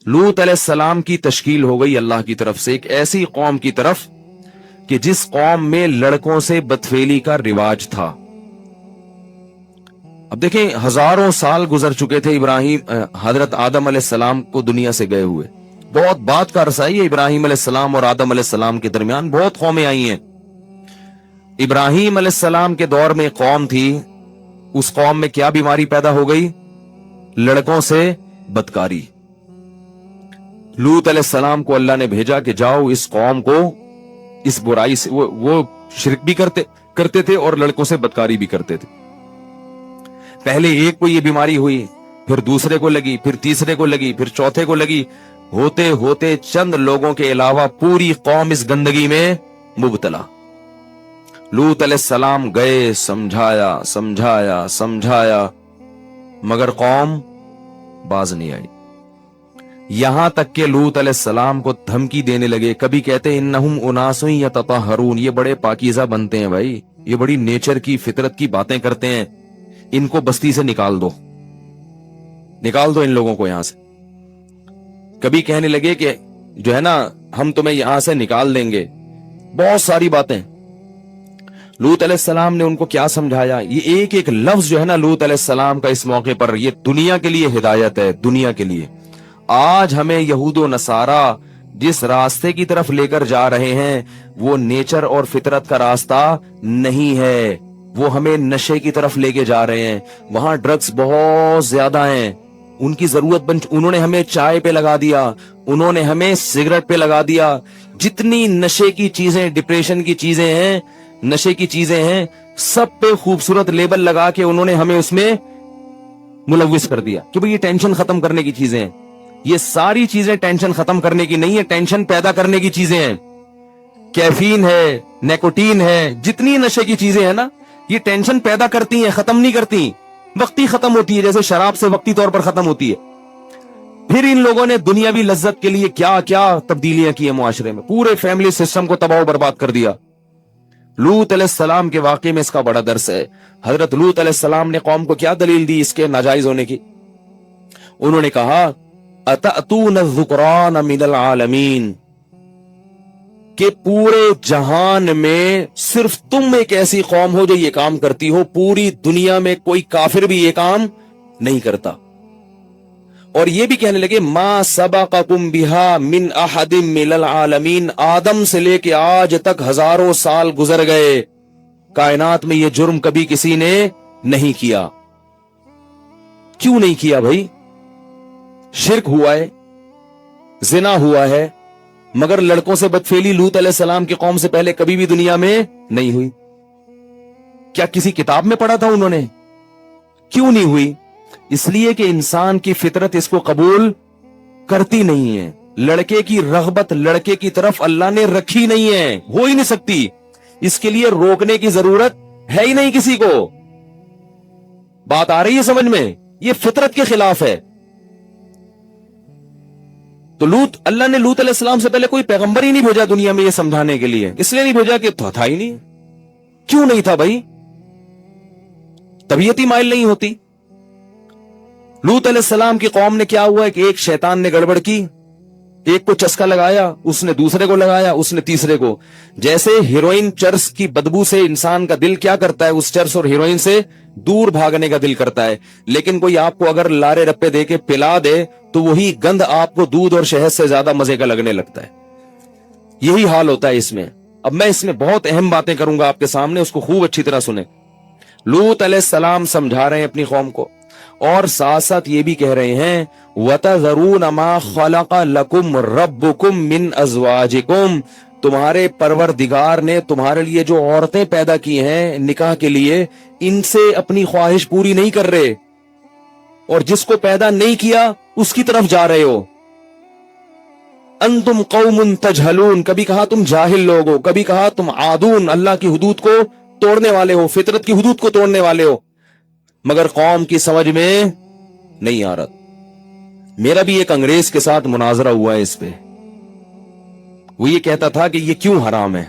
लूत अलैहिस्सलाम की तश्कील हो गई अल्लाह की तरफ से एक ऐसी कौम की तरफ कि जिस कौम में लड़कों से बदफेली का रिवाज था। अब देखें, हजारों साल गुजर चुके थे इब्राहिम हजरत आदम अलैहिस्सलाम को दुनिया से गए हुए। बहुत बात का अरसा है इब्राहिम अलैहिस्सलाम और आदम अलैहिस्सलाम के दरमियान, बहुत कौमें आई हैं। इब्राहिम अलैहिस्सलाम के दौर में कौम थी, उस कौम में क्या बीमारी पैदा हो गई? लड़कों से बदकारी। लूत अलैहिस्सलाम को अल्लाह ने भेजा कि जाओ इस कौम को इस बुराई से, वो शिरक भी करते थे और लड़कों से बदकारी भी करते थे। पहले एक को ये बीमारी हुई, फिर दूसरे को लगी, फिर तीसरे को लगी, फिर चौथे को लगी। होते होते चंद लोगों के अलावा पूरी कौम इस गंदगी में मुबतला। लूत अलैहिस्सलाम गए, समझाया समझाया समझाया, मगर कौम बाज नहीं आई। यहां तक के लूत अलैहिस्सलाम को धमकी देने लगे। कभी कहते इन्नहुम उनासुन यततहरून, ये बड़े पाकीज़ा बनते हैं भाई, ये बड़ी नेचर की फितरत की बातें करते हैं, इनको बस्ती से निकाल दो इन लोगों को यहां से। कभी कहने लगे कि जो है ना, हम तुम्हें यहां से निकाल देंगे। बहुत सारी बातें। लूत अलैहिस्सलाम ने उनको क्या समझाया? ये एक एक लफ्ज जो है ना लूत अलैहिस्सलाम का इस मौके पर, ये दुनिया के लिए हिदायत है, दुनिया के लिए। आज हमें यहूद व नसारा जिस रास्ते की तरफ लेकर जा रहे हैं वो नेचर और फितरत का रास्ता नहीं है, वो हमें नशे की तरफ लेके जा रहे हैं। वहां ड्रग्स बहुत ज्यादा हैं, उनकी जरूरत उन्होंने हमें चाय पे लगा दिया, उन्होंने हमें सिगरेट पे लगा दिया। जितनी नशे की चीजें, डिप्रेशन की चीजें हैं, नशे की चीजें हैं, सब पे खूबसूरत लेबल लगा के उन्होंने हमें उसमें मुलविस कर दिया कि भाई ये टेंशन खत्म करने की चीजें हैं। ये सारी चीजें टेंशन खत्म करने की नहीं है, टेंशन पैदा करने की चीजें हैं। कैफीन है, निकोटीन है, जितनी नशे की चीजें हैं ना, ये टेंशन पैदा करती हैं, खत्म नहीं करती। वक्ती खत्म होती है, जैसे शराब से वक्ती तौर पर खत्म होती है। फिर इन लोगों ने दुनियावी लज्जत के लिए क्या क्या तब्दीलियां की है मुआशरे में, पूरे फैमिली सिस्टम को तबाह बर्बाद कर दिया। लूत अलैहिस्सलाम के वाकये में इसका बड़ा दर्स है। हजरत लूत अलैहिस्सलाम ने कौम को क्या दलील दी इसके नाजायज होने की? उन्होंने कहा अतअतून ज़ुकरान मिनल आलमीन, कि पूरे जहान में सिर्फ तुम एक ऐसी कौम हो जो ये काम करती हो, पूरी दुनिया में कोई काफिर भी ये काम नहीं करता। और ये भी कहने लगे मा सबक़कुम बिहा मिन अहदिम मिनल आलमीन, आदम से लेके आज तक हजारों साल गुजर गए, कायनात में ये जुर्म कभी किसी ने नहीं किया। क्यों नहीं किया भाई? शिर्क हुआ है, जिना हुआ है, मगर लड़कों से बदफेली लूत अलैहिस्सलाम की कौम से पहले कभी भी दुनिया में नहीं हुई। क्या किसी किताब में पढ़ा था उन्होंने? क्यों नहीं हुई? इसलिए कि इंसान की फितरत इसको कबूल करती नहीं है। लड़के की रग़बत लड़के की तरफ अल्लाह ने रखी नहीं है, हो ही नहीं सकती। इसके लिए रोकने की जरूरत है ही नहीं किसी को। बात आ रही है समझ में? ये फितरत के खिलाफ है। तो अल्लाह ने लूत अलैहिस्सलाम से पहले कोई पैगंबर ही नहीं भेजा दुनिया में ये समझाने के लिए। इसलिए नहीं भेजा कि था ही नहीं। क्यों नहीं था भाई? तबीयत ही माइल नहीं होती। लूत अलैहिस्सलाम की कौम ने क्या हुआ कि एक शैतान ने गड़बड़ की, एक को चस्का लगाया, उसने दूसरे को लगाया, उसने तीसरे को। जैसे हीरोइन चर्स की बदबू से इंसान का दिल क्या करता है, उस चर्स और हीरोइन से दूर भागने का दिल करता है। लेकिन कोई आपको अगर लारे रप्पे दे के पिला दे तो वही गंध आपको दूध और शहद से ज्यादा मजे का लगने लगता है। यही हाल होता है इसमें। अब मैं इसमें बहुत अहम बातें करूंगा आपके सामने, उसको खूब अच्छी तरह सुने। लूत अलैहिस्सलाम समझा रहे हैं अपनी कौम को और साथ साथ ये भी कह रहे हैं वतज़रून मा खलक़ लकुम रब्बुकुम मिन अज़वाजिकुम, तुम्हारे परवरदिगार ने तुम्हारे लिए जो औरतें पैदा की हैं निकाह के लिए, इनसे अपनी ख्वाहिश पूरी नहीं कर रहे, और जिसको पैदा नहीं किया उसकी तरफ जा रहे हो। अंतुम कौमुन तजहलून, कभी कहा तुम जाहिल लोग हो, कभी कहा तुम आदून, अल्लाह की हुदूद को तोड़ने वाले हो, फितरत की हुदूद को तोड़ने वाले हो, मगर कौम की समझ में नहीं आ रहा। मेरा भी एक अंग्रेज के साथ मुनाजरा हुआ है इस पे। वो ये कहता था कि ये क्यों हराम है,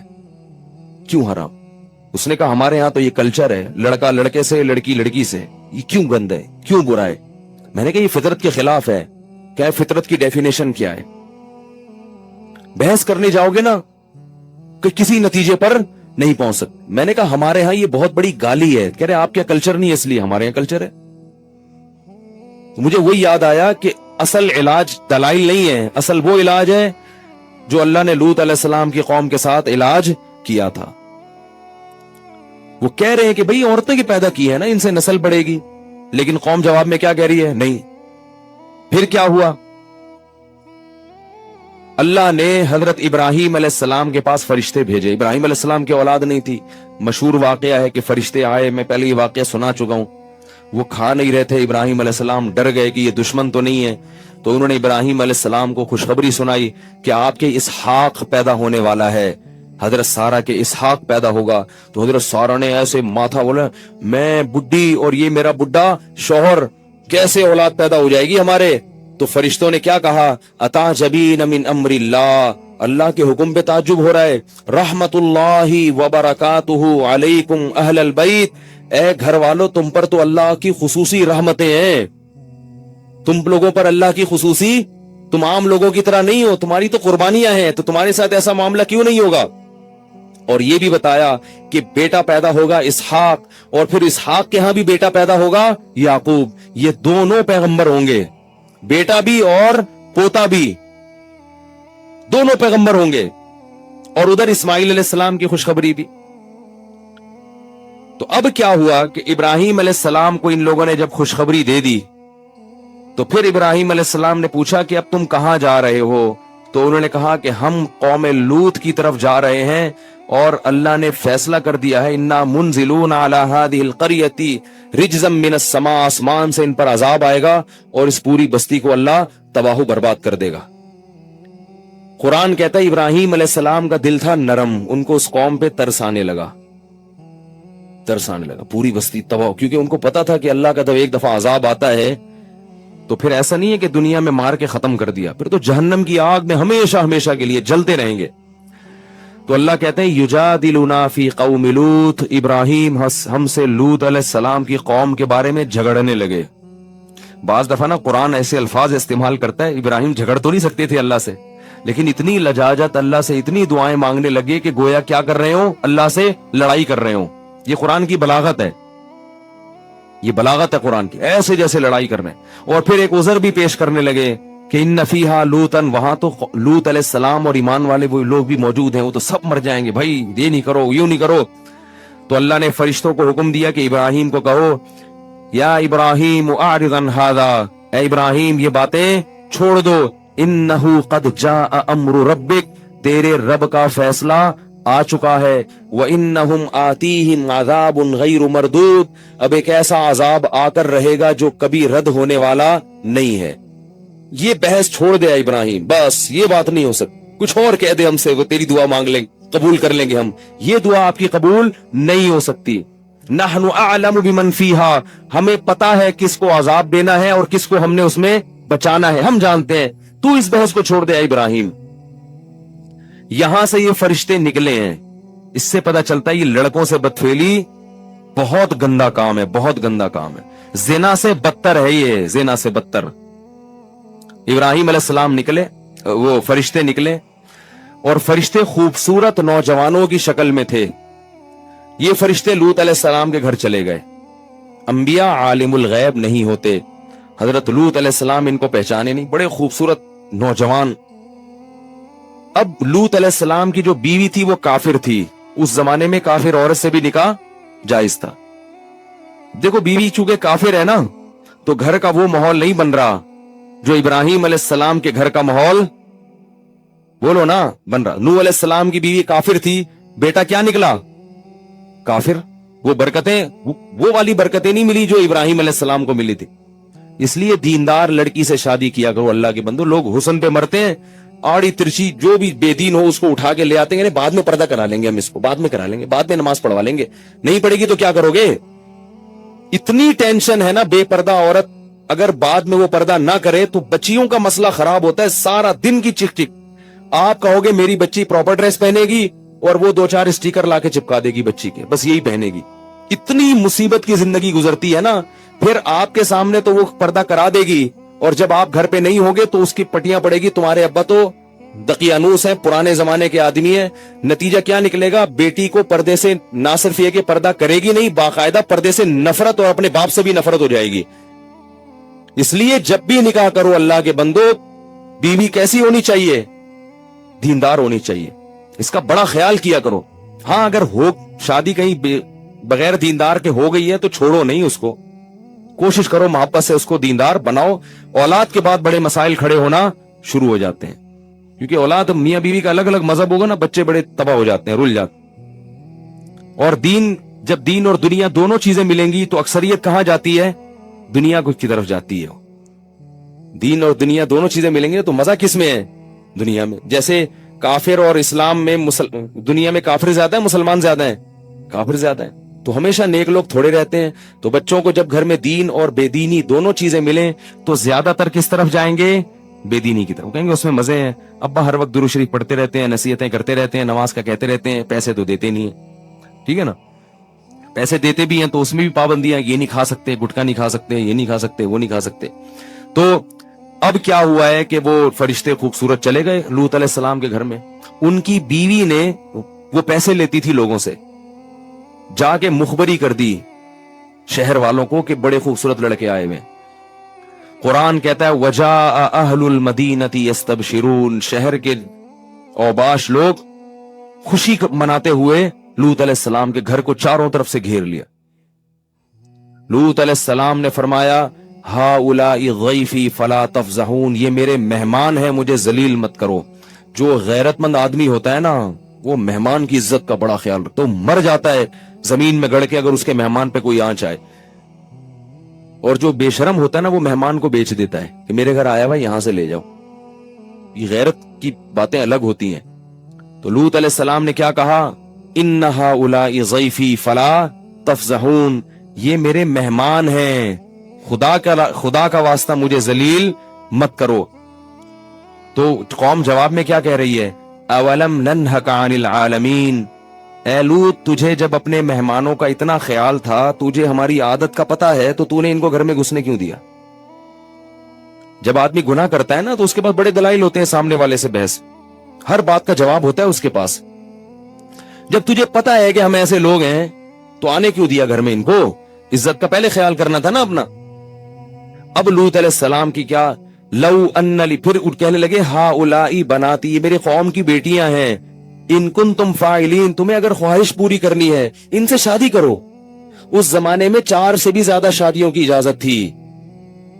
क्यों हराम? उसने कहा हमारे यहां तो ये कल्चर है, लड़का लड़के से, लड़की लड़की से, ये क्यों गंद है, क्यों बुरा है? मैंने कहा ये फितरत के खिलाफ है, क्या है फितरत की डेफिनेशन क्या है। बहस करने जाओगे ना कि किसी नतीजे पर नहीं पहुंच सकते। मैंने कहा हमारे यहां ये बहुत बड़ी गाली है। कह रहे आपके कल्चर नहीं है, इसलिए हमारे यहां कल्चर है। तो मुझे वही याद आया कि असल इलाज दलाइल नहीं है, असल वो इलाज है जो अल्लाह ने लूत अलैहिस्सलाम की कौम के साथ इलाज किया था। वो कह रहे हैं कि भाई औरतें की पैदा की है ना, इनसे नस्ल बढ़ेगी, लेकिन कौम जवाब में क्या कह रही है, नहीं। फिर क्या हुआ, अल्लाह ने हजरत इब्राहीम अलैहिस्सलाम के पास फरिश्ते भेजे। इब्राहीम अलैहिस्सलाम की औलाद नहीं थी। मशहूर वाकया है कि फरिश्ते आए, मैं पहले ये वाकया सुना चुका हूं। वो खा नहीं रहे थे, इब्राहीम अलैहिस्सलाम डर गए कि ये दुश्मन तो नहीं है, तो उन्होंने इब्राहीम अलैहिस्सलाम को खुशखबरी सुनाई कि आपके इसहाक पैदा होने वाला है, हजरत सारा के इसहाक पैदा होगा। तो हजरत सारा ने ऐसे माथा बोला, मैं बुढ़ी और ये मेरा बुढ़ा शौहर, कैसे औलाद पैदा हो जाएगी हमारे। तो फरिश्तों ने क्या कहा, अता जबीन मिन अम्रिल्लाह, अल्लाह के हुक्म पे ताज्जुब हो रहा है। रहमतुल्लाहि व बरकातुहु अलैकुम अहलल बैत, ए घर वालों तुम पर तो अल्लाह की खुसूसी रहमतें हैं, तुम लोगों पर अल्लाह की खुसूसी, तुम आम लोगों की तरह नहीं हो, तुम्हारी तो कुर्बानियां हैं, तो तुम्हारे साथ ऐसा मामला क्यों नहीं होगा। और ये भी बताया कि बेटा पैदा होगा इसहाक, और फिर इसहाक के यहां भी बेटा पैदा होगा याकूब। ये दोनों पैगंबर होंगे, बेटा भी और पोता भी, दोनों पैगंबर होंगे। और उधर इस्माइल अलैहिस्सलाम की खुशखबरी भी। तो अब क्या हुआ कि इब्राहीम अलैहिस्सलाम को इन लोगों ने जब खुशखबरी दे दी, तो फिर इब्राहीम अलैहिस्सलाम ने पूछा कि अब तुम कहां जा रहे हो। तो उन्होंने कहा कि हम कौम लूत की तरफ जा रहे हैं, और अल्लाह ने फैसला कर दिया है, इन्ना मुनजिलून अला हादिहिल क़रियति रिजज़म मिनस समा, आसमान से इन पर अजाब आएगा और इस पूरी बस्ती को अल्लाह तबाह बर्बाद कर देगा। कुरान कहता है इब्राहीम अलैहिस्सलाम का दिल था नरम, उनको उस कौम पे तरस आने लगा, पूरी बस्ती तबाह, क्योंकि उनको पता था कि अल्लाह का जब एक दफा अजाब आता है तो फिर ऐसा नहीं है कि दुनिया में मार के खत्म कर दिया, फिर तो जहन्नम की आग में हमेशा हमेशा के लिए जलते रहेंगे। तो अल्लाह कहते हैं युजादिलुना फी कौम लूत, इब्राहीम हमसे लूत अलैहिस्सलाम की कौम के बारे में झगड़ने लगे। बाज दफा ना कुरान ऐसे अल्फाज इस्तेमाल करता है, इब्राहीम झगड़ तो नहीं सकते थे अल्लाह से, लेकिन इतनी लजाजत अल्लाह से, इतनी दुआएं मांगने लगे कि गोया क्या कर रहे हो, अल्लाह से लड़ाई कर रहे हो। ये कुरान की बलागत है, ये बलागत है कुरान की, ऐसे जैसे लड़ाई कर रहे हैं। और फिर एक उज़र भी पेश करने लगे कि इन्न फीहा लूतन, वहां तो लूत अलैहिस्सलाम और ईमान वाले वो लोग भी मौजूद हैं, वो तो सब मर जाएंगे भाई, ये नहीं करो, यूं नहीं करो। तो अल्लाह ने फरिश्तों को हुक्म दिया कि इब्राहीम को कहो, या इब्राहीम आरिद अन हादा, ए इब्राहीम ये बातें छोड़ दो, इन्नहु कद जाअ अम्रु रब्बिक, तेरे रब का फैसला आ चुका है। व इन्नहुम आतीहिम अज़ाबुन गैरु मरदूद, अब एक ऐसा अजाब आकर रहेगा जो कभी रद्द होने वाला नहीं है। ये बहस छोड़ दे इब्राहिम, बस ये बात नहीं हो सकती, कुछ और कह दे हमसे, वो तेरी दुआ मांग लेंगे, कबूल कर लेंगे हम, ये दुआ आपकी कबूल नहीं हो सकती। नहनु अअलमु बिमन फीहा, हमें पता है किसको अजाब देना है और किसको हमने उसमें बचाना है, हम जानते हैं, तू इस बहस को छोड़ दे इब्राहिम। यहां से ये फरिश्ते निकले हैं, इससे पता चलता है ये लड़कों से बदफेली बहुत गंदा काम है, बहुत गंदा काम है, जिना से बदतर है ये, जिना से बदतर। इब्राहीम अलैहिस्सलाम निकले, वो फरिश्ते निकले, और फरिश्ते खूबसूरत नौजवानों की शक्ल में थे। ये फरिश्ते लूत अलैहिस्सलाम के घर चले गए। अंबिया आलिमुल गैब नहीं होते, हजरत लूत अलैहिस्सलाम इनको पहचाने नहीं, बड़े खूबसूरत नौजवान। अब लूत अलैहिस्सलाम की जो बीवी थी वो काफिर थी, उस जमाने में काफिर औरत से भी निकाह जायज था। देखो बीवी चूंकि काफिर है ना, तो घर का वो माहौल नहीं बन रहा जो इब्राहीम अलैहिस्सलाम के घर का माहौल, बोलो ना, बन रहा। नूह अलैहिस्सलाम की बीवी काफिर थी, बेटा क्या निकला, काफिर। वो बरकतें, वो वाली बरकतें नहीं मिली जो इब्राहीम अलैहिस्सलाम को मिली थी। इसलिए दीनदार लड़की से शादी किया करो अल्लाह के बंदो। लोग हुस्न पे मरते हैं, आड़ी तिरछी जो भी बेदीन हो उसको उठा के ले आते हैं, बाद में पर्दा करा लेंगे हम, इसको बाद में करा लेंगे, बाद में नमाज पढ़वा लेंगे, नहीं पड़ेगी तो क्या करोगे। इतनी टेंशन है ना, बेपर्दा औरत अगर बाद में वो पर्दा ना करे तो बच्चियों का मसला खराब होता है, सारा दिन की चिक चिक। आप कहोगे मेरी बच्ची प्रॉपर ड्रेस पहनेगी और वो 2-4 स्टिकर लाके चिपका देगी बच्ची के, बस यही पहनेगी। इतनी मुसीबत की जिंदगी गुजरती है ना, फिर आपके सामने तो वो पर्दा करा देगी اور جب آپ گھر پہ نہیں ہوگے تو اس کی پٹیاں پڑے گی تمہارے ابا تو دقیانوس ہیں, پرانے زمانے کے آدمی ہیں. نتیجہ کیا نکلے گا؟ بیٹی کو پردے سے نہ صرف یہ کہ پردہ کرے گی نہیں, باقاعدہ پردے سے نفرت اور اپنے باپ سے بھی نفرت ہو جائے گی. اس لیے جب بھی نکاح کرو اللہ کے بندو, بیوی کیسی ہونی چاہیے؟ دیندار ہونی چاہیے. اس کا بڑا خیال کیا کرو. ہاں اگر ہو شادی کہیں بغیر دیندار کے ہو گئی ہے تو چھوڑو نہیں اس کو, کوشش کرو محبت سے اس کو دیندار بناؤ. اولاد کے بعد بڑے مسائل کھڑے ہونا شروع ہو جاتے ہیں, کیونکہ اولاد میاں بیوی کا الگ الگ مذہب ہوگا نا, بچے بڑے تباہ ہو جاتے ہیں, رل جاتے ہیں. اور جب دین اور دنیا دونوں چیزیں ملیں گی تو اکثریت کہاں جاتی ہے؟ دنیا کی طرف جاتی ہے. دین اور دنیا دونوں چیزیں ملیں گی تو مزہ کس میں ہے؟ دنیا میں. جیسے کافر اور اسلام میں دنیا میں کافر زیادہ ہے, مسلمان زیادہ ہیں؟ کافر زیادہ ہیں. تو ہمیشہ نیک لوگ تھوڑے رہتے ہیں. تو بچوں کو جب گھر میں دین اور بے دینی دونوں چیزیں ملیں تو زیادہ تر کس طرف جائیں گے؟ بے دینی کی طرف. کہیں گے اس میں مزے ہیں, ابا ہر وقت درود شریف پڑھتے رہتے ہیں, نصیحتیں کرتے رہتے ہیں, نماز کا کہتے رہتے ہیں, پیسے تو دیتے نہیں ہیں. ٹھیک ہے نا, پیسے دیتے بھی ہیں تو اس میں بھی پابندیاں, یہ نہیں کھا سکتے, گٹکا نہیں کھا سکتے, یہ نہیں کھا سکتے, وہ نہیں کھا سکتے. تو اب کیا ہوا ہے کہ وہ فرشتے خوبصورت چلے گئے لوط علیہ السلام کے گھر میں. ان کی بیوی نے, وہ پیسے لیتی تھی لوگوں سے, جا کے مخبری کر دی شہر والوں کو کہ بڑے خوبصورت لڑکے آئے ہوئے. قرآن کہتا ہے وجاء اہل المدینۃ یستبشرون, شہر کے اوباش لوگ خوشی مناتے ہوئے لوط علیہ السلام کے گھر کو چاروں طرف سے گھیر لیا. لوط علیہ السلام نے فرمایا ہؤلاء ضیفی فلا تفضحون, یہ میرے مہمان ہیں, مجھے ذلیل مت کرو. جو غیرت مند آدمی ہوتا ہے نا وہ مہمان کی عزت کا بڑا خیال رکھتا ہے, مر جاتا ہے زمین میں گڑ کے اگر اس کے مہمان پہ کوئی آنچ آئے. اور جو بے شرم ہوتا ہے نا وہ مہمان کو بیچ دیتا ہے کہ میرے گھر آیا ہوا یہاں سے لے جاؤ. یہ غیرت کی باتیں الگ ہوتی ہیں. تو لوط علیہ السلام نے کیا کہا؟ ان ہؤلاء ضیفی فلا تفضحون, یہ میرے مہمان ہیں, خدا کا واسطہ مجھے ذلیل مت کرو. تو قوم جواب میں کیا کہہ رہی ہے؟ اولم ننہک عن العالمین, اے لوط تجھے جب اپنے مہمانوں کا اتنا خیال تھا, تجھے ہماری عادت کا پتہ ہے, تو تو نے ان کو گھر میں گھسنے کیوں دیا؟ جب آدمی گناہ کرتا ہے نا تو اس کے پاس بڑے دلائل ہوتے ہیں, سامنے والے سے بحث, ہر بات کا جواب ہوتا ہے اس کے پاس. جب تجھے پتا ہے کہ ہم ایسے لوگ ہیں تو آنے کیوں دیا گھر میں ان کو؟ عزت کا پہلے خیال کرنا تھا نا اپنا. اب لوط علیہ السلام کی کیا لو ان لی, پھر کہنے لگے ہؤلاء بناتی, یہ میری قوم کی بیٹیاں ہیں, ان کنتم فاعلین, تمہیں اگر خواہش پوری کرنی ہے ان سے شادی کرو. اس زمانے میں 4 سے بھی زیادہ شادیوں کی اجازت تھی,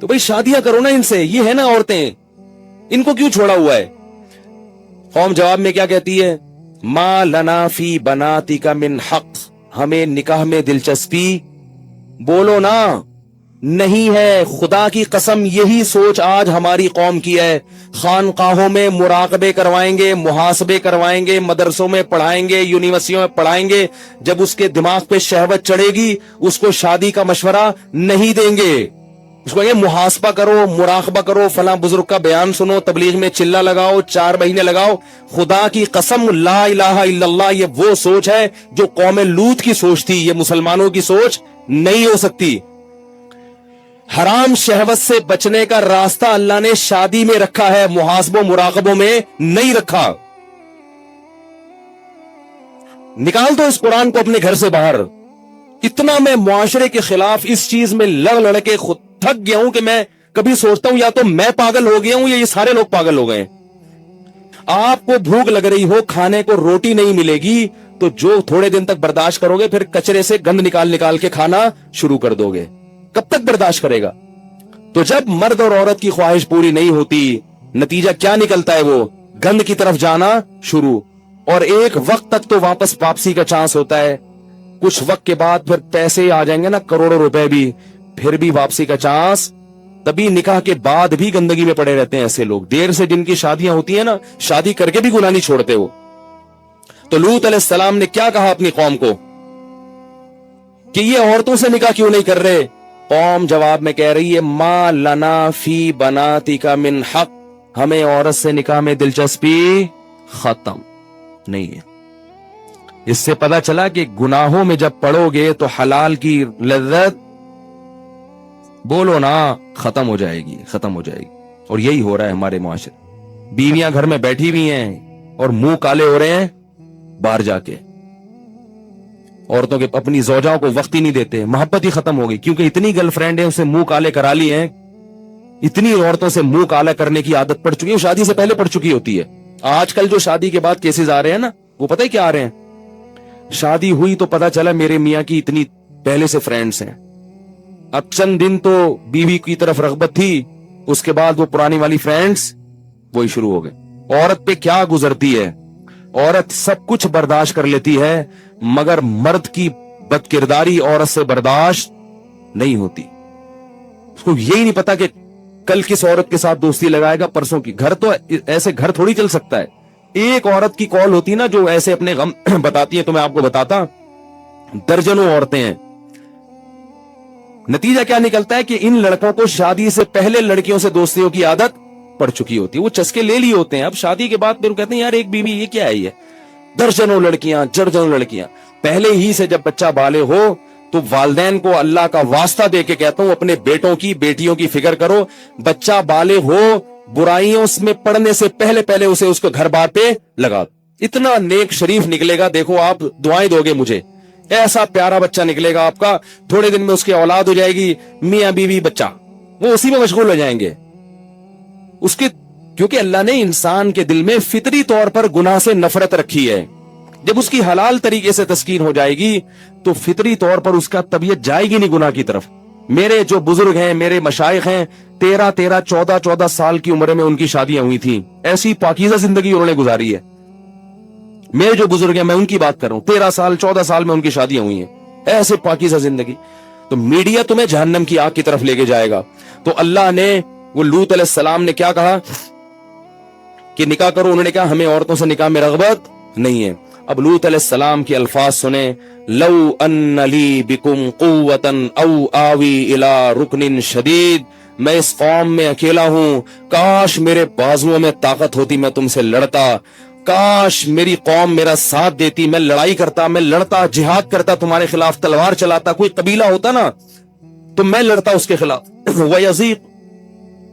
تو بھئی شادیاں کرو نا ان سے, یہ ہے نا عورتیں, ان کو کیوں چھوڑا ہوا ہے؟ قوم جواب میں کیا کہتی ہے؟ ما لنا فی بناتک من حق, ہمیں نکاح میں دلچسپی بولو نا نہیں ہے. خدا کی قسم یہی سوچ آج ہماری قوم کی ہے. خانقاہوں میں مراقبے کروائیں گے, محاسبے کروائیں گے, مدرسوں میں پڑھائیں گے, یونیورسٹیوں میں پڑھائیں گے, جب اس کے دماغ پہ شہوت چڑھے گی اس کو شادی کا مشورہ نہیں دیں گے. اس کو یہ محاسبہ کرو, مراقبہ کرو, فلاں بزرگ کا بیان سنو, تبلیغ میں چلہ لگاؤ, 4 مہینے لگاؤ. خدا کی قسم لا الہ الا اللہ, یہ وہ سوچ ہے جو قوم لوط کی سوچ تھی, یہ مسلمانوں کی سوچ نہیں ہو سکتی. حرام شہوت سے بچنے کا راستہ اللہ نے شادی میں رکھا ہے, محاسبوں مراقبوں میں نہیں رکھا. نکال دو اس قرآن کو اپنے گھر سے باہر. اتنا میں معاشرے کے خلاف اس چیز میں لڑ کے خود تھک گیا ہوں کہ میں کبھی سوچتا ہوں یا تو میں پاگل ہو گیا ہوں یا یہ سارے لوگ پاگل ہو گئے. آپ کو بھوک لگ رہی ہو, کھانے کو روٹی نہیں ملے گی, تو جو تھوڑے دن تک برداشت کرو گے پھر کچرے سے گند نکال کے کھانا شروع کر دو گے. کب تک برداشت کرے گا؟ تو جب مرد اور عورت کی خواہش پوری نہیں ہوتی, نتیجہ کیا نکلتا ہے؟ وہ گند کی طرف جانا شروع. اور ایک وقت تک تو واپسی کا چانس ہوتا ہے, کچھ وقت کے بعد پھر پیسے آ جائیں گے نا, کروڑوں روپے بھی, پھر بھی واپسی کا چانس. تبھی نکاح کے بعد بھی گندگی میں پڑے رہتے ہیں ایسے لوگ. دیر سے جن کی شادیاں ہوتی ہیں نا, شادی کر کے بھی گناہ نہیں چھوڑتے وہ. تو لوط علیہ السلام نے کیا کہا اپنی قوم کو کہ یہ عورتوں سے نکاح کیوں نہیں کر رہے؟ قوم جواب میں کہہ رہی ہے ما لنا فی بناتک من حق, ہمیں عورت سے نکاح میں دلچسپی ختم نہیں ہے. اس سے پتا چلا کہ گناہوں میں جب پڑو گے تو حلال کی لذت बोलो ना, खत्म हो जाएगी, खत्म हो जाएगी। और यही हो रहा है हमारे मुआशरे। बीवियां घर में बैठी हुई हैं और मुंह काले हो रहे हैं बाहर जाके। औरतों के अपनी ज़ौजाओं को वक्त ही नहीं देते, मोहब्बत ही खत्म हो गई, क्योंकि इतनी गर्लफ्रेंड है उसे मुंह काले करा ली है। इतनी औरतों से मुंह काला करने की आदत पड़ चुकी है, शादी से पहले पड़ चुकी होती है। आजकल जो शादी के बाद केसेस आ रहे हैं ना, वो पता है क्या आ रहे हैं? शादी हुई तो पता चला मेरे मियां की इतनी पहले से फ्रेंड्स हैं। अब चंद दिन तो बीवी की तरफ रगबत थी, उसके बाद वो पुरानी वाली फ्रेंड्स वही शुरू हो गए। औरत पे क्या गुजरती है, औरत सब कुछ बर्दाश्त कर लेती है, मगर मर्द की बदकिरदारी औरत से बर्दाश्त नहीं होती। उसको यही नहीं पता कि कल किस औरत के साथ दोस्ती लगाएगा, परसों की। घर तो ऐसे घर थोड़ी चल सकता है। एक औरत की कॉल होती ना जो ऐसे अपने गम बताती है, तो मैं आपको बताता, दर्जनों औरतें हैं। नतीजा क्या निकलता है कि इन लड़कों को शादी से पहले लड़कियों से दोस्तियों की आदत पड़ चुकी होती है। वो चस्के ले लिए होते हैं। अब शादी के बाद फिर कहते हैं यार एक बीवी, ये क्या है? ये दर्जनों लड़कियां, दर्जनों लड़कियां। पहले ही से जब बच्चा बाले हो तो वालिदैन को अल्लाह का वास्ता दे के कहता हूं, अपने बेटों की बेटियों की फिक्र करो। बच्चा बाले हो, बुराइयों में पड़ने से पहले पहले उसे उसको घर बार पे लगा। इतना नेक शरीफ निकलेगा, देखो आप दुआएं दोगे मुझे, ऐसा प्यारा बच्चा निकलेगा आपका। थोड़े दिन में उसकी औलाद हो जाएगी, मियां बीवी बच्चा, वो उसी में मशगूल हो जाएंगे उसके। क्योंकि अल्लाह ने इंसान के दिल में फितरी तौर पर गुनाह से नफरत रखी है। जब उसकी हलाल तरीके से तस्कीन हो जाएगी तो फितरी तौर पर उसका तबीयत जाएगी नहीं गुनाह की तरफ। मेरे जो बुजुर्ग हैं, मेरे मशाइख हैं, 13-13, 14-14 साल की उम्र में उनकी शादियां हुई थी। ऐसी पाकीज़ा जिंदगी उन्होंने गुजारी है। मेरे जो बुजुर्ग हैं, मैं उनकी बात कर रहा हूं, 13 साल 14 साल में उनकी शादियां हुई हैं। ऐसे पाकीज़ा जिंदगी। तो मीडिया तुम्हें जहन्नम की आग की तरफ लेके जाएगा। तो अल्लाह ने, वो लूत अलैहिस्सलाम ने क्या कहा कि निकाह करो, उन्होंने कहा हमें औरतों से निकाह में रगबत नहीं है। अब लूत अलैहिस्सलाम के अल्फाज सुने, लौ अन्न ली बिकुम कुव्वतन औ आवी इला रुकनिन शदीद, मैं इस कौम में अकेला हूं, काश मेरे बाजुओं में ताकत होती, मैं तुमसे लड़ता। काश मेरी कौम मेरा साथ देती, मैं लड़ाई करता, मैं लड़ता, जिहाद करता, तुम्हारे खिलाफ तलवार चलाता। कोई कबीला होता ना तो मैं लड़ता उसके खिलाफ। वयज़ीक़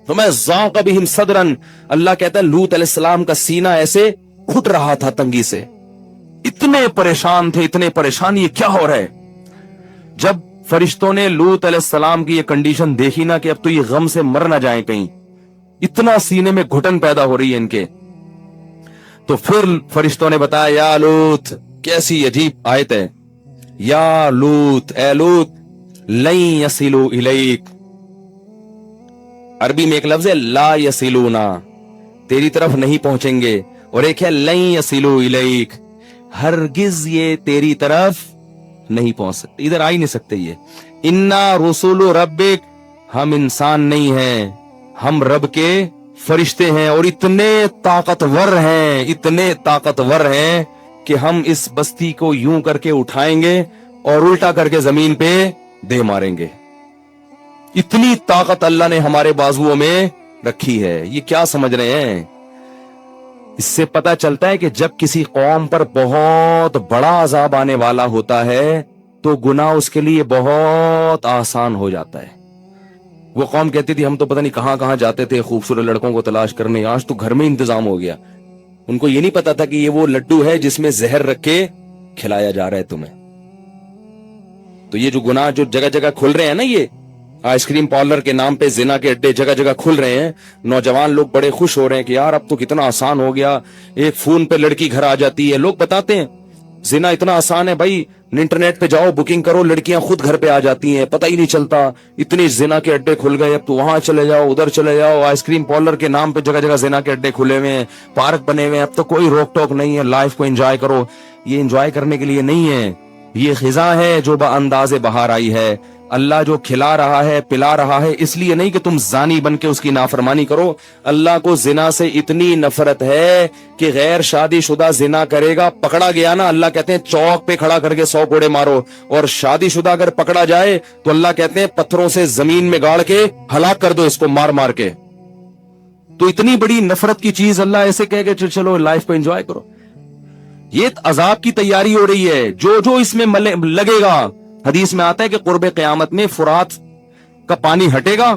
तो मैं ज़ाक़ बिहिम सदरन, अल्लाह कहता है लूत अलैहिस्सलाम का सीना ऐसे घुट रहा था तंगी से। इतने परेशान थे, इतने परेशान, ये क्या हो रहा है? जब फरिश्तों ने लूत अलैहिस्सलाम की ये कंडीशन देखी ना कि अब तो ये गम से मर ना जाए कहीं, इतना सीने में घुटन पैदा हो रही है इनके, तो फिर फरिश्तों ने बताया, या लूत, कैसी अजीब आयत है, या लूत, ए लूत, लन यसिलू इलैक। अरबी में एक लफ्ज है ला यसिलूना, तेरी तरफ नहीं पहुंचेंगे, और एक है लन यसिलू इलैक, हरगिज ये तेरी तरफ नहीं पहुंच सकते, इधर आ ही नहीं सकते ये। इन्ना रुसुलु रब्बिक, हम इंसान नहीं हैं, हम रब के फरिश्ते हैं, और इतने ताकतवर हैं, इतने ताकतवर हैं कि हम इस बस्ती को यूं करके उठाएंगे और उल्टा करके जमीन पे दे मारेंगे। इतनी ताकत अल्लाह ने हमारे बाजुओं में रखी है। ये क्या समझ रहे हैं? इससे पता चलता है कि जब किसी कौम पर बहुत बड़ा अजाब आने वाला होता है तो गुनाह उसके लिए बहुत आसान हो जाता है। वो कौम कहती थी हम तो पता नहीं कहां कहां जाते थे खूबसूरत लड़कों को तलाश करने, आज तो घर में इंतजाम हो गया। उनको ये नहीं पता था कि ये वो लड्डू है जिसमें जहर रख के खिलाया जा रहा है तुम्हें। तो ये जो गुनाह जो जगह जगह खुल रहे हैं ना, ये आइसक्रीम पार्लर के नाम पे जिना के अड्डे जगह जगह खुल रहे हैं, नौजवान लोग बड़े खुश हो रहे हैं कि यार अब तो कितना आसान हो गया, एक फोन पे लड़की घर आ जाती है। लोग बताते हैं जिना इतना आसान है भाई, इंटरनेट पे जाओ, बुकिंग करो, लड़कियां खुद घर पे आ जाती हैं, पता ही नहीं चलता। इतनी जिना के अड्डे खुल गए, अब तो वहां चले जाओ, उधर चले जाओ, आइसक्रीम पार्लर के नाम पे जगह जगह जिना के अड्डे खुले हुए हैं, पार्क बने हुए हैं, अब तो कोई रोक टोक नहीं है, लाइफ को एंजॉय करो। ये एंजॉय करने के लिए नहीं है, ये खिजा है जो बाअंदाज़े बहार आई है। अल्लाह जो खिला रहा है, पिला रहा है, इसलिए नहीं कि तुम जानी बन के उसकी नाफरमानी करो। अल्लाह को जिना से इतनी नफरत है कि गैर शादीशुदा जिना करेगा, पकड़ा गया ना, अल्लाह कहते हैं चौक पे खड़ा करके 100 कोड़े मारो, और शादीशुदा अगर पकड़ा जाए तो अल्लाह कहते हैं पत्थरों से जमीन में गाड़ के हलाक कर दो इसको, मार मार के। तो इतनी बड़ी नफरत की चीज अल्लाह ऐसे कह के चलो लाइफ को एंजॉय करो। ये अजाब की तैयारी हो रही है, जो जो इसमें लगेगा। हदीस में आता है कि कुर्बे क़यामत में फुरात का पानी हटेगा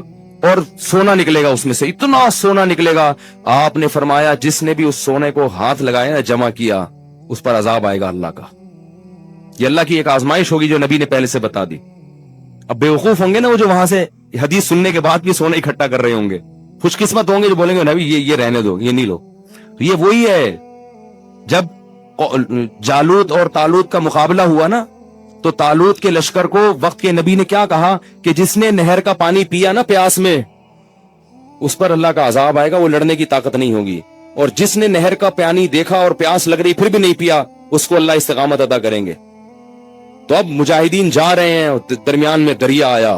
और सोना निकलेगा उसमें से, इतना सोना निकलेगा। आपने फरमाया जिसने भी उस सोने को हाथ लगाया ना, जमा किया, उस पर अजाब आएगा अल्लाह का। ये अल्लाह की एक आजमाइश होगी जो नबी ने पहले से बता दी। अब बेवकूफ होंगे ना वो जो वहां से हदीस सुनने के बाद भी सोना इकट्ठा कर रहे होंगे, खुशकिस्मत होंगे जो बोलेंगे नबी ये रहने दो, ये नहीं लो। ये वही है, जब जालूत और तालूत का मुकाबला हुआ ना, तो तालूत के लश्कर को वक्त के नबी ने क्या कहा कि जिसने नहर का पानी पिया ना प्यास में, उस पर अल्लाह का अजाब आएगा, वो लड़ने की ताकत नहीं होगी। और जिसने नहर का पानी देखा और प्यास लग रही फिर भी नहीं पिया, उसको अल्लाह इस्तिकामत अदा करेंगे। तो अब मुजाहिदीन जा रहे हैं, दरमियान में दरिया आया,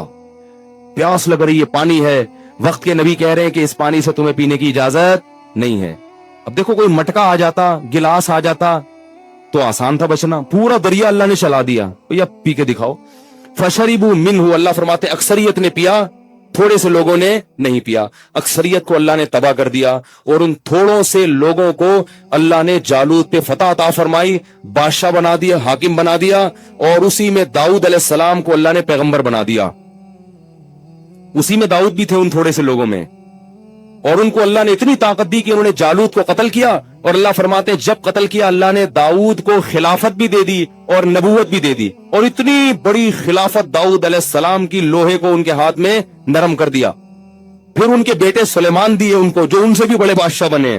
प्यास लग रही है, पानी है, वक्त के नबी कह रहे हैं कि इस पानी से तुम्हें पीने की इजाजत नहीं है। अब देखो कोई मटका आ जाता, गिलास आ जाता तो आसान था बचना, पूरा दरिया अल्लाह ने चला दिया, भैया पी के दिखाओ। फशरिबू मिनहु, अल्लाह फरमाते अक्सरियत ने पिया, थोड़े से लोगों ने नहीं पिया। अक्सरियत को अल्लाह ने तबाह कर दिया और उन थोड़ों से लोगों को अल्लाह ने जालूत पे फतह अता फरमाई, बादशाह बना दिया, हाकिम बना दिया, और उसी में दाऊद अलैहिस्सलाम को अल्लाह ने पैगंबर बना दिया। उसी में दाऊद भी थे उन थोड़े से लोगों में, और उनको अल्लाह ने इतनी ताकत दी कि उन्होंने जालूत को कत्ल किया। और अल्लाह फरमाते जब कत्ल किया अल्लाह ने दाऊद को खिलाफत भी दे दी और नबूवत भी दे दी, और इतनी बड़ी खिलाफत दाऊद अलैहिस्सलाम की लोहे को उनके हाथ में नरम कर दिया। फिर उनके बेटे सुलेमान दिए उनको, जो उनसे भी बड़े बादशाह बने।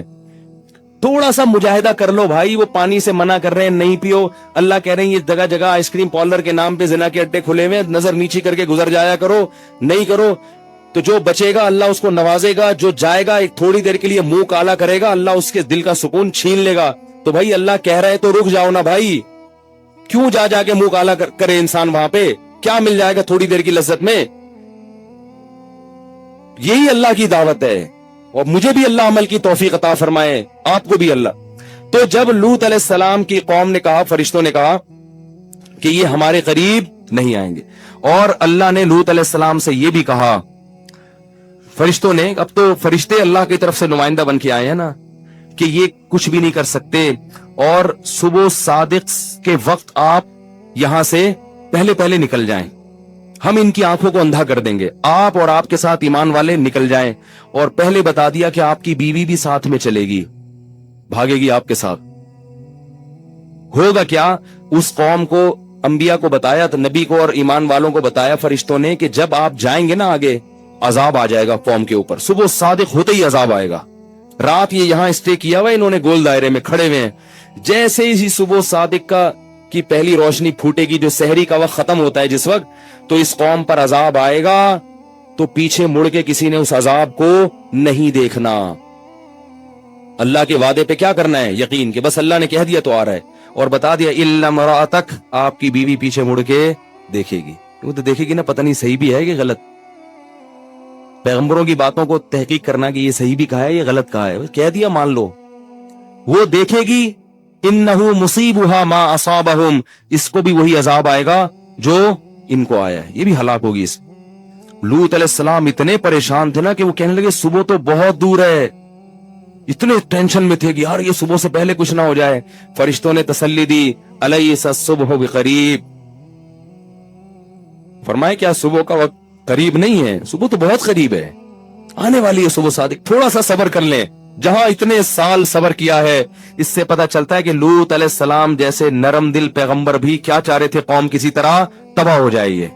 थोड़ा सा मुजाहिदा कर लो भाई, वो पानी से मना कर रहे हैं नहीं पियो, अल्लाह कह रहे हैं ये जगह जगह आइसक्रीम पार्लर के नाम पे जिना के अड्डे खुले हुए, नजर नीची करके गुजर जाया करो, नहीं करो तो जो बचेगा अल्लाह उसको नवाजेगा, जो जाएगा एक थोड़ी देर के लिए मुंह काला करेगा अल्लाह उसके दिल का सुकून छीन लेगा। तो भाई अल्लाह कह रहा है तो रुक जाओ ना भाई, क्यों जा जाके मुंह काला करे इंसान, वहां पे क्या मिल जाएगा थोड़ी देर की लज्जत में। यही अल्लाह की दावत है, और मुझे भी अल्लाह अमल की तौफीक अता फरमाए, आपको भी अल्लाह। तो जब लूत अलैहिस्सलाम की कौम ने कहा, फरिश्तों ने कहा कि ये हमारे करीब नहीं आएंगे, और अल्लाह ने लूत अलैहिस्सलाम से ये भी कहा, फरिश्तों ने, अब तो फरिश्ते अल्लाह की तरफ से नुमाइंदा बन के आए हैं ना, कि ये कुछ भी नहीं कर सकते, और सुबह सादिक के वक्त आप यहां से पहले पहले निकल जाएं, हम इनकी आंखों को अंधा कर देंगे, आप और आपके साथ ईमान वाले निकल जाएं। और पहले बता दिया कि आपकी बीवी भी साथ में चलेगी, भागेगी आपके साथ। होगा क्या, उस कौम को, अंबिया को बताया, तो नबी को और ईमान वालों को बताया फरिश्तों ने कि जब आप जाएंगे ना आगे, अजाब आ जाएगा कौम के ऊपर, सुबह सादिक होते ही अजाब आएगा। रात ये यहां स्टे किया हुआ, इन्होंने गोल दायरे में खड़े हुए हैं, जैसे ही सुबह सादिक की पहली रोशनी फूटेगी, जो सहरी का वक्त खत्म होता है जिस वक्त, तो इस कौम पर अजाब आएगा, तो पीछे मुड़ के किसी ने उस अजाब को नहीं देखना। अल्लाह के वादे पे क्या करना है, यकीन के बस अल्लाह ने कह दिया तो आ रहा है, और बता दिया इल्ला मरातक, आपकी बीवी पीछे मुड़ के देखेगी। वो तो देखेगी ना, पता नहीं सही भी है कि गलत। पैगंबरों की बातों को तहकीक करना कि ये सही भी कहा है ये गलत कहा है, कह दिया मान लो। वो देखेगी, इन्नहु मुसीबुहा मा असाबहुम, इसको भी वही अजाब आएगा जो इनको आया है, ये भी हलाक होगी। इस लूत अलैहिस्सलाम इतने परेशान थे ना कि वो कहने लगे सुबह तो बहुत दूर है, इतने टेंशन में थे कि यार ये सुबह से पहले कुछ ना हो जाए। फरिश्तों ने तसल्ली दी, अलैसा सुबह बिकरीब, फरमाए क्या सुबह का वक्त करीब नहीं है, सुबह तो बहुत करीब है, आने वाली है सुबह सादिक, थोड़ा सा सब्र कर लें। जहां इतने साल सब्र किया है, इससे पता चलता है कि लूत अलैहिस्सलाम जैसे नरम दिल पैगंबर भी क्या चाह रहे थे, कौम किसी तरह तबाह हो जाए।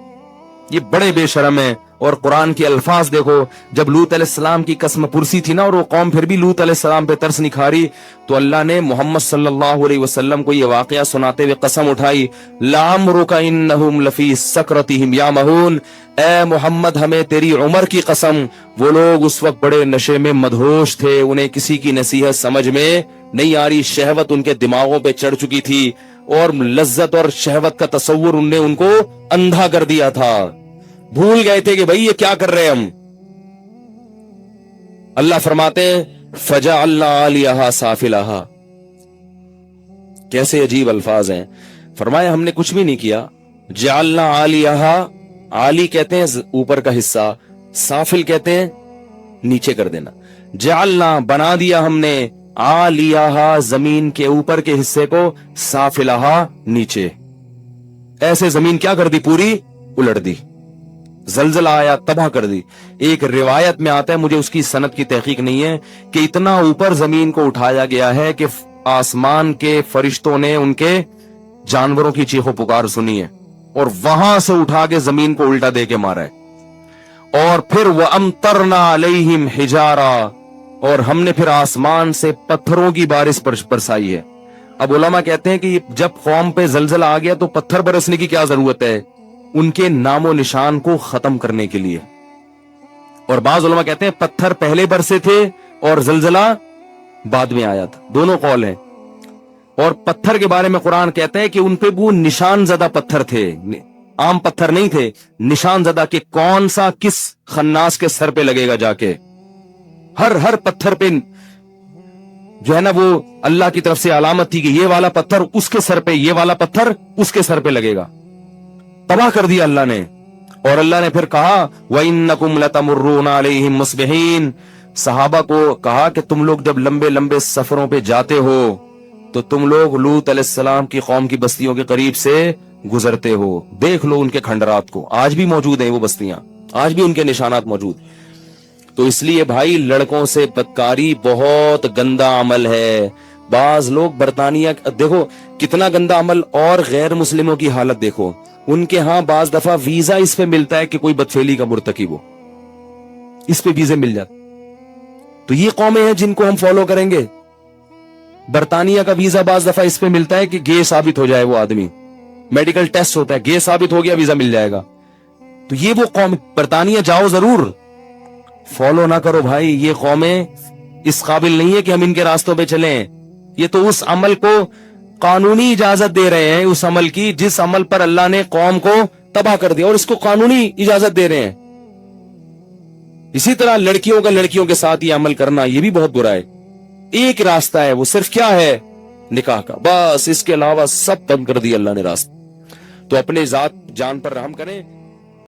ये बड़े बेशरम है। और कुरान के अल्फाज देखो, जब लूत अलैहिस्सलाम की कसम पुरसी थी ना, और वो कौम फिर भी लूत अलैहिस्सलाम पे तरस नहीं खा रही, तो अल्लाह ने मोहम्मद सल्लल्लाहु अलैहि वसल्लम को ये वाकया सुनाते हुए कसम उठाई, लामरुका इन्नहुम लफी सकरतिहिम यामहून, ए मोहम्मद हमें तेरी उम्र की कसम, वो लोग उस वक्त बड़े नशे में मदहोश थे, उन्हें किसी की नसीहत समझ में नहीं आ रही, शहवत उनके दिमागों पे चढ़ चुकी थी, और लज्जत और शहवत का तसव्वुर उनने उनको अंधा कर दिया था, भूल गए थे कि भाई ये क्या कर रहे हैं हम। अल्लाह फरमाते फजअल्ना आलियहा साफिलहा, कैसे अजीब अल्फाज हैं। फरमाया हमने कुछ भी नहीं किया, जअल्ना आलियहा, आली कहते हैं ऊपर का हिस्सा, साफिल कहते हैं नीचे कर देना। जअल्ना बना दिया हमने, आलियहा जमीन के ऊपर के हिस्से को, साफिलहा नीचे, ऐसे जमीन क्या कर दी, पूरी उलट दी। زلزلہ آیا تباہ کر دی. ایک روایت میں آتا ہے, مجھے اس کی سند کی تحقیق نہیں ہے, کہ اتنا اوپر زمین کو اٹھایا گیا ہے کہ آسمان کے فرشتوں نے ان کے جانوروں کی چیخو پکار سنی ہے, اور وہاں سے اٹھا کے زمین کو الٹا دے کے مارا ہے. اور پھر وَأَمْطَرْنَا عَلَيْهِمْ حِجَارًا, اور ہم نے پھر آسمان سے پتھروں کی بارش برسائی ہے. اب علماء کہتے ہیں کہ جب قوم پہ زلزلہ آ گیا تو پتھر برسنے کی کیا ضرورت ہے؟ ان کے نام و نشان کو ختم کرنے کے لیے. اور بعض علماء کہتے ہیں پتھر پہلے برسے تھے اور زلزلہ بعد میں آیا تھا. دونوں قول ہیں. اور پتھر کے بارے میں قرآن کہتا ہے کہ ان پہ وہ نشان زدہ پتھر تھے, عام پتھر نہیں تھے, نشان زدہ, کہ کون سا کس خناس کے سر پہ لگے گا جا کے. ہر پتھر پہ جو ہے نا وہ اللہ کی طرف سے علامت تھی کہ یہ والا پتھر اس کے سر پہ, یہ والا پتھر اس کے سر پہ لگے گا. تباہ کر دیا اللہ نے. اور اللہ نے پھر کہا وَإِنَّكُمْ لَتَمُرُّونَ عَلَيْهِمْ مُصْبِحِينَ, صحابہ کو کہا کہ تم لوگ جب لمبے لمبے سفروں پہ جاتے ہو تو تم لوگ لوط علیہ السلام کی قوم کی بستیوں کے قریب سے گزرتے ہو. دیکھ لو ان کے کھنڈرات کو, آج بھی موجود ہیں وہ بستیاں, آج بھی ان کے نشانات موجود. تو اس لیے بھائی لڑکوں سے بدکاری بہت گندا عمل ہے. بعض لوگ برطانیہ دیکھو کتنا گندا عمل, اور غیر مسلموں کی حالت دیکھو. ان کے ہاں بعض دفعہ ویزا اس پہ ملتا ہے کہ کوئی بدفعلی کا مرتکب ہو, اس پہ ویزے مل جاتے. تو یہ قومیں ہیں جن کو ہم فالو کریں گے. برطانیہ کا ویزا بعض دفعہ اس پہ ملتا ہے کہ گے ثابت ہو جائے وہ آدمی, میڈیکل ٹیسٹ ہوتا ہے, گے ثابت ہو گیا ویزا مل جائے گا. تو یہ وہ قوم, برطانیہ جاؤ ضرور, فالو نہ کرو بھائی. یہ قومیں اس قابل نہیں ہے کہ ہم ان کے راستوں پہ چلیں. یہ تو اس عمل کو قانونی اجازت دے رہے ہیں, اس عمل کی جس عمل پر اللہ نے قوم کو تباہ کر دیا, اور اس کو قانونی اجازت دے رہے ہیں. اسی طرح لڑکیوں کا لڑکیوں کے ساتھ یہ عمل کرنا, یہ بھی بہت برا ہے. ایک راستہ ہے, وہ صرف کیا ہے؟ نکاح کا, بس. اس کے علاوہ سب بند کر دیا اللہ نے راستہ. تو اپنے ذات جان پر رحم کریں.